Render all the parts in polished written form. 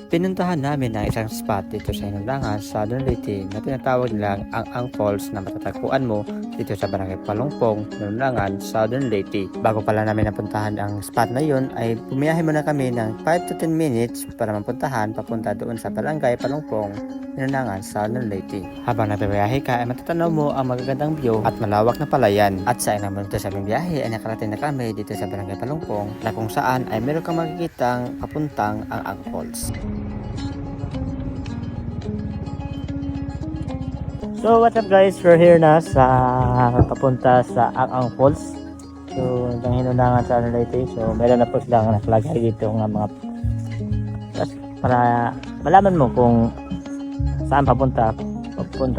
Pinuntahan namin ang isang spot dito sa Hinundangan, Southern Leyte na tinatawag nilang ang Falls na matatagpuan mo dito sa Barangay Palongpong, Hinundangan, Southern Leyte. Bago pala namin napuntahan ang spot na yun ay bumiyahe muna kami ng 5 to 10 minutes para mapuntahan papunta doon sa Barangay Palongpong, Hinundangan, Southern Leyte. Habang nabibiyahe ka ay matatanaw mo ang magagandang view at malawak na palayan. At sa inang minuto sa aming biyahe ay nakarating na kami dito sa Barangay Palongpong na kung saan ay meron kang makikitang papuntang ang Falls. So what's up guys, we're here na sa papunta sa Ang Falls. So ang Hinundangan sa Leyte. So meron na po silang nakalagay dito ng mga para malaman mo kung saan papunta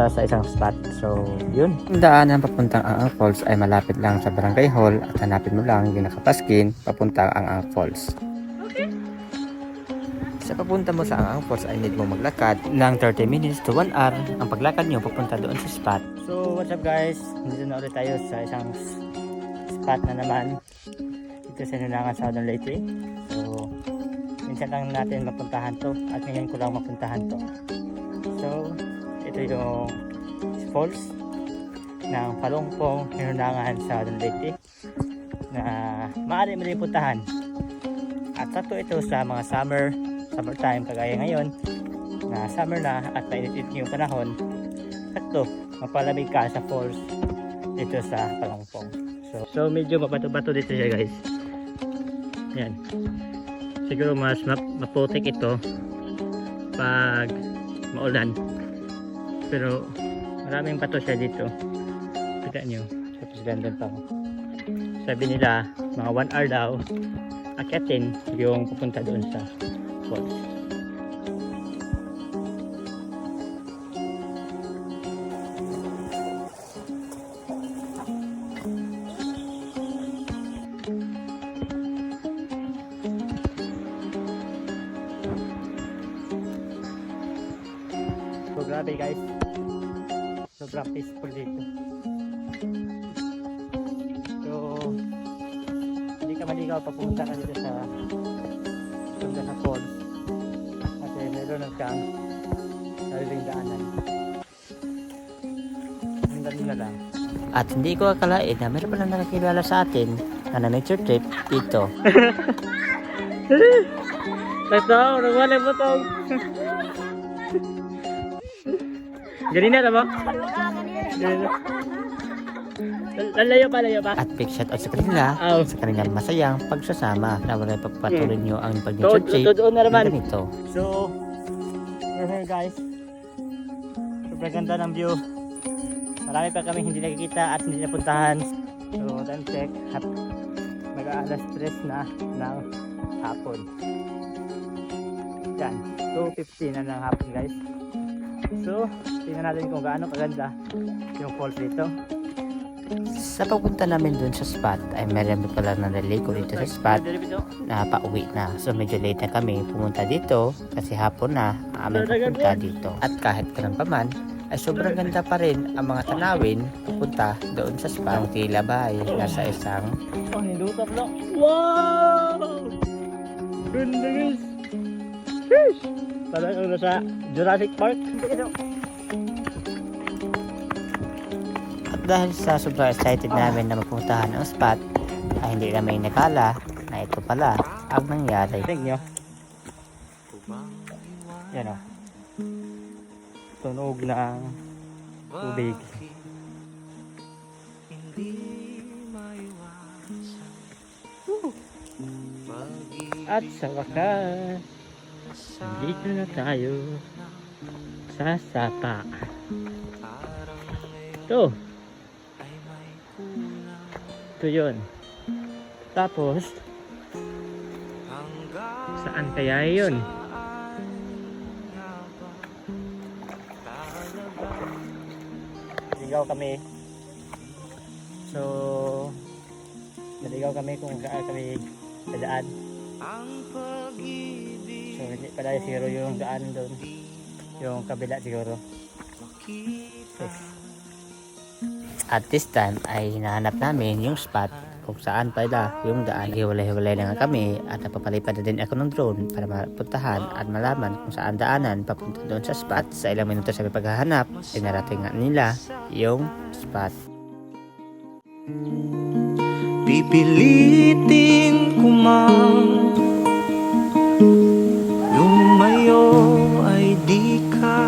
sa isang spot. So yun. Ang daanan papuntang Ang Falls ay malapit lang sa Barangay Hall at hanapin mo lang yung nakapaskin papuntang Ang Falls. Sa papunta mo sa Ang Falls ay need mo maglakad ng 30 minutes to 1 hour ang paglakad nyo papunta doon sa spot. So what's up guys, dito na ulit tayo sa isang spot na naman dito sa Hinundangan, Southern Leyte. So minsan lang natin mapuntahan to at ngayon ko lang mapuntahan to. So ito yung falls ng Palongpong, Hinundangan, Southern Leyte na maaari mo rin puntahan. At sakto ito sa mga summertime kagaya ngayon na summer na at mainit yung panahon, sakto mapalamig ka sa falls dito sa Palongpong. So medyo mabato-bato dito siya guys. Yan. Siguro mas maputik ito pag maulan. Pero maraming bato siya dito. Kita nyo. Tapos ganda pa. Sabi nila mga 1 hour daw akyatin yung pupunta doon sa falls. So grabe guys, sobrang peaceful dito. So hindi ka maligaw papunta ka dito sa falls kasi meron kang sariling daanan. Ang dali na lang. At hindi ko akalain na meron palang nakakilala sa atin na nature trip dito. Ito, nagwala mo ito. Ganina na ba? Layo pa. At big shout out sa kanila sa kanilang masayang pagsasama na wala pagpatuloy nyo ang pag-nature trip na ganito. So, we're here guys. Sobrang ganda ng view. Marami pa kami hindi nakikita at hindi napuntahan. So, time check. Mag-aalas 3 na ng hapon. Yan, 2:15 na ng hapon guys. So, tingnan natin kung gaano kaganda yung falls dito. Sa pagpunta namin dun sa spot ay meron pala na naliko dito sa spot na pauwi na. So medyo late na kami pumunta dito kasi hapon na aming pupunta dito. At kahit ganun pa man ay sobrang ganda pa rin ang mga tanawin papunta doon sa spot. Ang tila ba ay nasa isang wow! Ganda guys! Sheesh! Parang nasa Jurassic Park. At dahil sa sobrang excited namin na mapuntahan ang spot ay hindi namin nakala na ito pala ang nangyari. Tingnan nyo. Yan o. Tunog ng tubig. At sa wakas dito na tayo sa sapa. Ito yun. Tapos saan kaya yun? Naligaw kami. So naligaw kami kung saan kami dadaan. So hindi pala siguro yung daan doon, yung kabila siguro. At this time ay hinahanap namin yung spot kung saan pala yung daan. Hiwalay-hiwalay na nga kami at napapalipad na din ako ng drone para mapuntahan at malaman kung saan daanan papunta doon sa spot. Sa ilang minuto sa paghahanap, ay narating nga nila yung spot. Pipilitin ko mang lumayo ay di ka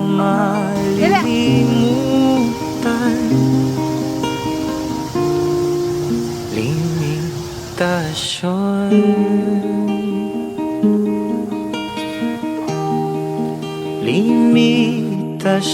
malilimutan. Limitasyon, limitasyon.